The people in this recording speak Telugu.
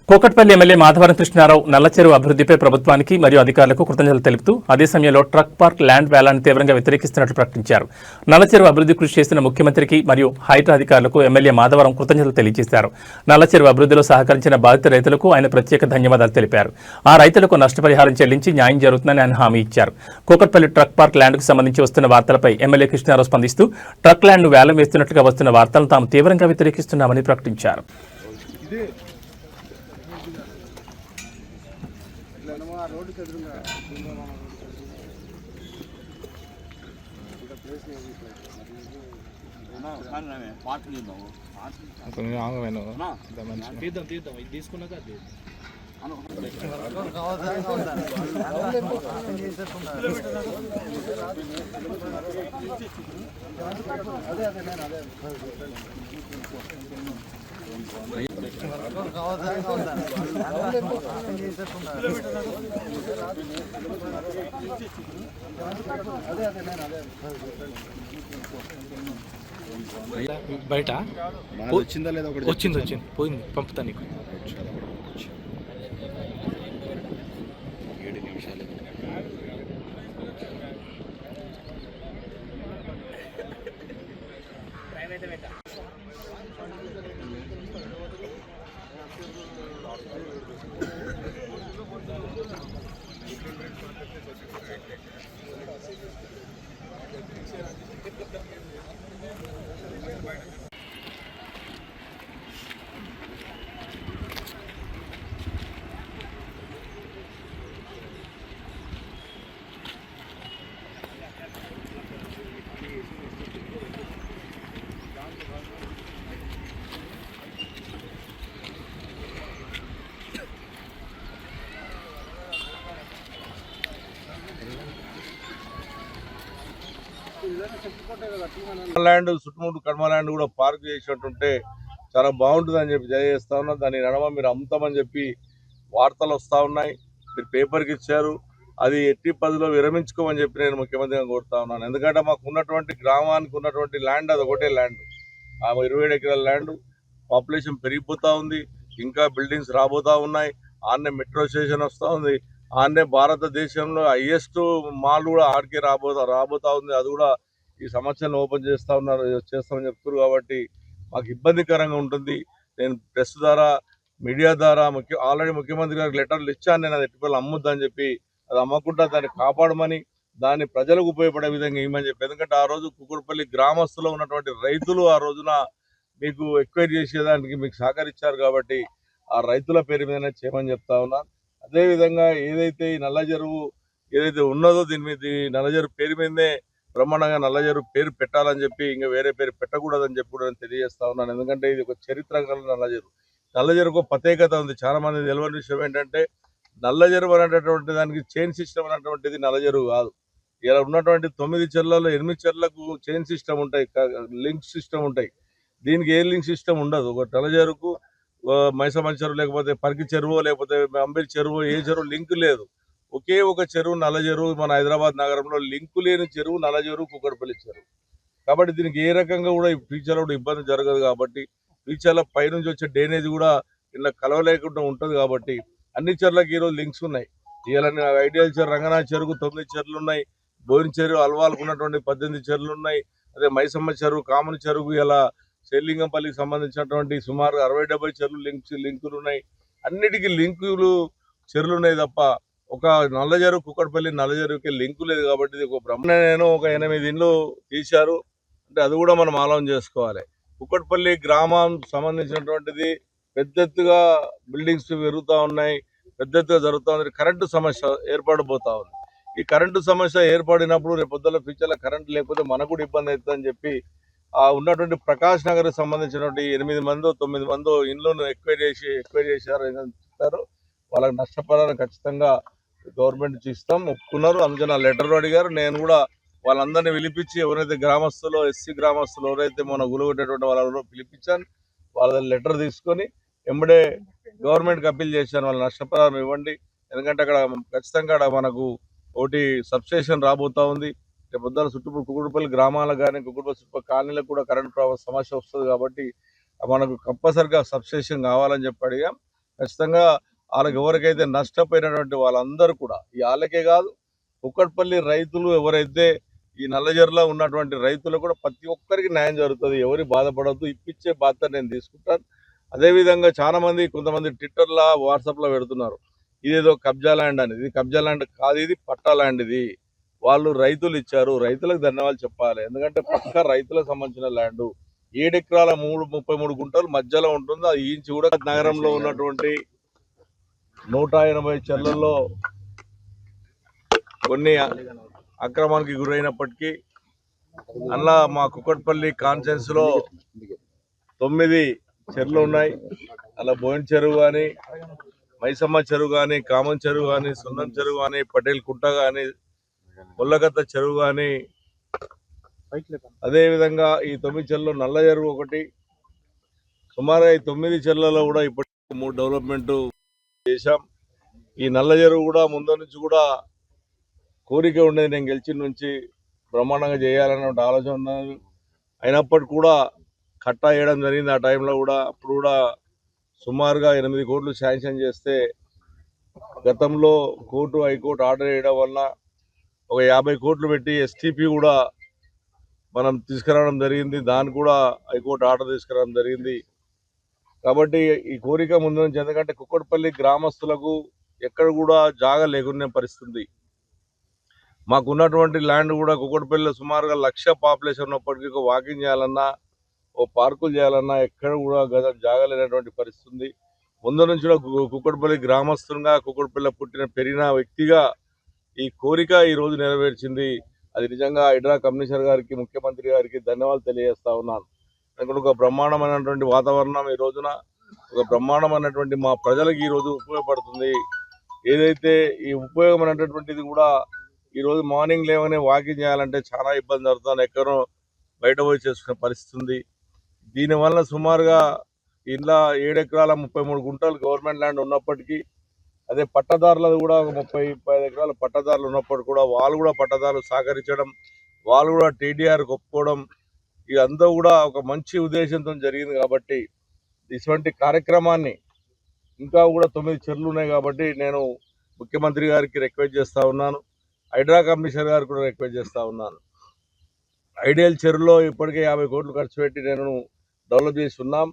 కూకట్పల్లి ఎమ్మెల్యే మాధవరం కృష్ణారావు నల్లచెరువు అభివృద్ధిపై ప్రభుత్వానికి మరియు అధికారులకు కృతజ్ఞతలు తెలుపుతూ అదే సమయంలో ట్రక్ పార్క్ ల్యాండ్ వేలాన్ని తీవ్రంగా వ్యతిరేకిస్తున్నట్లు ప్రకటించారు. నల్లచెరువు అభివృద్ధి కృషి చేసిన ముఖ్యమంత్రికి మరియు హైడ్రా అధికారులకు ఎమ్మెల్యే మాధవరం కృతజ్ఞతలు తెలియజేశారు. నల్లచెరువు అభివృద్ధిలో సహకరించిన బాధిత రైతులకు ఆయన ప్రత్యేక ధన్యవాదాలు తెలిపారు. ఆ రైతులకు నష్టపరిహారం చెల్లించి న్యాయం జరుగుతుందని ఆయన హామీ ఇచ్చారు. కూకట్పల్లి ట్రక్ పార్క్ ల్యాండ్కు సంబంధించి వస్తున్న వార్తలపై ఎమ్మెల్యే కృష్ణారావు స్పందిస్తూ ట్రక్ ల్యాండ్ను వేలం వేస్తున్నట్లుగా వస్తున్న వార్తలను తాము తీవ్రంగా వ్యతిరేకిస్తున్నామని ప్రకటించారు. బయట వచ్చిందా లేదా? వచ్చింది పోయింది, పంపుతా నీకు. 7 నిమిషాలు. ల్యాండ్ చుట్టుముట్టు కడమ ల్యాండ్ కూడా పార్క్ చేసినట్టుంటే చాలా బాగుంటుంది అని చెప్పి చేస్తా ఉన్నా. దాని నడమ మీరు అమ్ముతామని చెప్పి వార్తలు వస్తూ ఉన్నాయి. మీరు పేపర్కి ఇచ్చారు, అది ఎట్టి పదిలో విరమించుకోమని చెప్పి నేను ముఖ్యమంత్రిగా కోరుతా ఉన్నాను. ఎందుకంటే మాకు ఉన్నటువంటి గ్రామానికి ఉన్నటువంటి ల్యాండ్ అది ఒకటే ల్యాండ్, 27 ఎకరాల ల్యాండ్. పాపులేషన్ పెరిగిపోతూ ఉంది, ఇంకా బిల్డింగ్స్ రాబోతూ ఉన్నాయి. ఆన్నే మెట్రో స్టేషన్ వస్తూ ఉంది, ఆన్నే భారతదేశంలో హైయెస్ట్ మాల్ కూడా ఆడికే రాబోతా ఉంది. అది కూడా ఈ సంవత్సరం ఓపెన్ చేస్తామని చెప్తున్నారు. కాబట్టి మాకు ఇబ్బందికరంగా ఉంటుంది. నేను ప్రెస్ ద్వారా మీడియా ద్వారా ఆల్రెడీ ముఖ్యమంత్రి గారికి లెటర్లు ఇచ్చాను. నేను అది ఎట్టుకోవాలి అమ్మొద్దని చెప్పి, అది అమ్మకుండా దాన్ని కాపాడమని, దాన్ని ప్రజలకు ఉపయోగపడే విధంగా ఇవ్వమని చెప్పి. ఎందుకంటే ఆ రోజు కూకట్పల్లి గ్రామస్తులో ఉన్నటువంటి రైతులు ఆ రోజున మీకు ఎంక్వైరీ చేసేదానికి మీకు సహకరించారు. కాబట్టి ఆ రైతుల పేరు మీదనే చేయమని చెప్తా ఉన్నాను. అదేవిధంగా ఏదైతే ఈ నల్ల చెరువు ఏదైతే ఉన్నదో దీని మీద నల్లచెరువు పేరు మీదనే బ్రహ్మాండంగా నల్లచెరువు పేరు పెట్టాలని చెప్పి, ఇంకా వేరే పేరు పెట్టకూడదని చెప్పి కూడా నేను తెలియజేస్తా ఉన్నాను. ఎందుకంటే ఇది ఒక చరిత్ర గల నల్లచెరువుకు ప్రత్యేకత ఉంది. చాలా మంది తెలియని విషయం ఏంటంటే, నల్లచెరువు అనేటటువంటి దానికి చైన్ సిస్టమ్ అనేటువంటిది నల్లచెరువు కాదు. ఇలా ఉన్నటువంటి 9 చెర్లలో 8 చెర్లకు చైన్ సిస్టమ్ ఉంటాయి, లింక్ సిస్టమ్ ఉంటాయి. దీనికి ఏ లింక్ సిస్టమ్ ఉండదు. ఒక నల్లచెరువుకు మైసమ్మ చెరువు లేకపోతే పరికి చెరువు లేకపోతే అంబేలి చెరువు, ఏ చెరువు లింక్ లేదు. ఒకే ఒక చెరువు నల్ల చెరువు మన హైదరాబాద్ నగరంలో లింకు లేని చెరువు నల్ల చెరువు, కూకట్పల్లి చెరువు. కాబట్టి దీనికి ఏ రకంగా కూడా ఫ్యూచర్లో కూడా ఇబ్బంది జరగదు. కాబట్టి ఫ్యూచర్లో పైనుంచి వచ్చే డ్రైనేజ్ కూడా ఇలా కలవలేకుండా ఉంటుంది. కాబట్టి అన్ని చెరువులకు ఈరోజు లింక్స్ ఉన్నాయి. ఇలా ఐడియల్ చెరువు రంగనాథ్ చెరువుకు 9 చెరువులు ఉన్నాయి. బోయిన చెరువు అల్వాలకు ఉన్నటువంటి 18 చెరువులు ఉన్నాయి. అదే మైసమ్మ చెరువు కామన్ చెరువు ఇలా శ్రీలింగంపల్లికి సంబంధించినటువంటి సుమారు 60-70 చెరువులు లింకులు ఉన్నాయి. అన్నిటికీ లింకులు చెరువులు ఉన్నాయి తప్ప ఒక నల్ల చెరువు కూకట్పల్లి నల్ల చెరువుకి లింకు లేదు. కాబట్టి ఇది ఒక నేను ఒక 8 ఇండ్లు తీశారు అంటే అది కూడా మనం ఆలోచన చేసుకోవాలి. కూకట్పల్లి గ్రామం సంబంధించినటువంటిది పెద్ద ఎత్తుగా బిల్డింగ్స్ పెరుగుతూ ఉన్నాయి, పెద్ద ఎత్తుగా జరుగుతూ ఉంది. కరెంటు సమస్య ఏర్పడబోతా ఉంది. ఈ కరెంటు సమస్య ఏర్పడినప్పుడు రేపు పొద్దున్న ఫ్యూచర్లో కరెంటు లేకపోతే మనకు కూడా ఇబ్బంది అవుతుందని చెప్పి ఉన్నటువంటి ప్రకాష్ నగర్ సంబంధించినటువంటి 8 మందో 9 మందో ఇండ్లను ఎక్వైరీ చేశారు చెప్పారు. వాళ్ళకి నష్టపరిహారం ఖచ్చితంగా గవర్నమెంట్ ఇస్తాం ఒప్పుకున్నారు. అందుకే నా లెటర్ అడిగారు. నేను కూడా వాళ్ళందరినీ పిలిపించి ఎవరైతే గ్రామస్తులు ఎస్సీ గ్రామస్తులు ఎవరైతే మన గులగొట్టేటువంటి వాళ్ళలో పిలిపించాను. వాళ్ళ లెటర్ తీసుకొని ఎంబడే గవర్నమెంట్కి అప్పీల్ చేశాను, వాళ్ళ నష్టపరిహారం ఇవ్వండి. ఎందుకంటే అక్కడ ఖచ్చితంగా అక్కడ మనకు ఒకటి సబ్స్టేషన్ రాబోతా ఉంది. పొద్దున చుట్టుపక్కల కుకుడుపల్లి గ్రామాలకు కానీ కుకుడుపల్లి చుట్టుపక్కల కాలనీలకు కూడా కరెంట్ సమస్య వస్తుంది. కాబట్టి మనకు కంపల్సరిగా సబ్స్టేషన్ కావాలని చెప్పి అడిగాం. ఖచ్చితంగా వాళ్ళకి ఎవరికైతే నష్టపోయినటువంటి వాళ్ళందరూ కూడా వాళ్ళకే కాదు, కుక్కట్పల్లి రైతులు ఎవరైతే ఈ నల్లజర్లో ఉన్నటువంటి రైతులు కూడా ప్రతి ఒక్కరికి న్యాయం జరుగుతుంది. ఎవరి బాధపడద్దు, ఇప్పించే బాధ్యత నేను తీసుకుంటాను. అదేవిధంగా చాలా మంది కొంతమంది ట్విట్టర్లో వాట్సాప్లో పెడుతున్నారు ఇదేదో కబ్జా ల్యాండ్ అని. ఇది కబ్జా ల్యాండ్ కాదు, ఇది పట్టా ల్యాండ్. ఇది వాళ్ళు రైతులు ఇచ్చారు, రైతులకు ధన్యవాదాలు చెప్పాలి. ఎందుకంటే పక్క రైతులకు సంబంధించిన ల్యాండ్ 7 ఎకరాల 33 గుంటలు మధ్యలో ఉంటుంది. అది ఈంచి కూడా నగరంలో ఉన్నటువంటి 180 చెర్లలో కొన్ని అక్రమానికి గురైనప్పటికీ అలా మా కుక్కట్పల్లి కాన్ఫరెన్స్ లో 9 చెరువులు ఉన్నాయి. అలా బోయిన చెరువు కానీ, మైసమ్మ చెరువు కానీ, కామన్ చెరువు కానీ, సున్నం చెరువు కానీ, పటేల్ కుంట కానీ, ముల్లగత్త చెరువు కానీ, అదేవిధంగా ఈ 9 చెరువులో నల్ల చెరువు ఒకటి. సుమారుగా ఈ 9 చెరువులలో కూడా ఇప్పటికి 3 డెవలప్మెంట్ చేశాం. ఈ నల్ల చెరువు కూడా ముందు నుంచి కూడా కోరిక ఉండేది, నేను గెలిచిన నుంచి బ్రహ్మాండంగా చేయాలన్న ఆలోచన ఉన్నది. అయినప్పటికీ కూడా కట్టా వేయడం జరిగింది. ఆ టైంలో కూడా అప్పుడు కూడా సుమారుగా 8 కోట్లు శాంక్షన్ చేస్తే గతంలో కోర్టు హైకోర్టు ఆర్డర్ వేయడం వల్ల ఒక 50 కోట్లు పెట్టి ఎస్టీపీ కూడా మనం తీసుకురావడం జరిగింది. దాన్ని కూడా హైకోర్టు ఆర్డర్ తీసుకురావడం జరిగింది. కాబట్టి ఈ కోరిక ముందు నుంచి, ఎందుకంటే కుక్కట్పల్లి గ్రామస్తులకు ఎక్కడ కూడా జాగా లేకునే పరిస్థితి. మాకున్నటువంటి ల్యాండ్ కూడా కుక్కట్పల్లిలో సుమారుగా 1,00,000 పాపులేషన్ ఉన్నప్పటికీ ఒక వాకింగ్ చేయాలన్నా, ఓ పార్కులు చేయాలన్నా ఎక్కడ కూడా జాగా లేనటువంటి పరిస్థితి. ముందు నుంచి కూడా కుక్కట్పల్లి గ్రామస్తులుగా, కుక్కట్పల్లిలో పుట్టిన పెరిగిన వ్యక్తిగా ఈ కోరిక ఈరోజు నెరవేర్చింది. అది నిజంగా హైడ్రా కమిషనర్ గారికి, ముఖ్యమంత్రి గారికి ధన్యవాదాలు తెలియజేస్తా ఉన్నాను. ఎందుకంటే ఒక బ్రహ్మాండమైనటువంటి వాతావరణం ఈ రోజున, ఒక బ్రహ్మాండమైనటువంటి మా ప్రజలకు ఈరోజు ఉపయోగపడుతుంది. ఏదైతే ఈ ఉపయోగమైనటువంటిది కూడా ఈరోజు మార్నింగ్ లేవనే వాకింగ్ చేయాలంటే చాలా ఇబ్బంది జరుగుతుంది. ఎక్కడో బయట పోయి చేసుకునే పరిస్థితి ఉంది. దీనివల్ల సుమారుగా ఇలా 7 ఎకరాల 33 గుంటలు గవర్నమెంట్ ల్యాండ్ ఉన్నప్పటికీ, అదే పట్టదారులది కూడా ఒక 30-35 ఎకరాల పట్టదారులు ఉన్నప్పటికీ కూడా వాళ్ళు కూడా పట్టదారులు సహకరించడం, వాళ్ళు కూడా టీడీఆర్ ఒప్పుకోవడం, ఇదంతా కూడా ఒక మంచి ఉద్దేశంతో జరిగింది. కాబట్టి ఇటువంటి కార్యక్రమాన్ని ఇంకా కూడా 9 చెరువులు ఉన్నాయి కాబట్టి నేను ముఖ్యమంత్రి గారికి రిక్వెస్ట్ చేస్తూ ఉన్నాను, హైడ్రా కమిషనర్ గారికి కూడా రిక్వెస్ట్ చేస్తూ ఉన్నాను. ఐడియల్ చెరువులో ఇప్పటికే 50 కోట్లు ఖర్చు పెట్టి నేను డెవలప్ చేసి ఉన్నాం.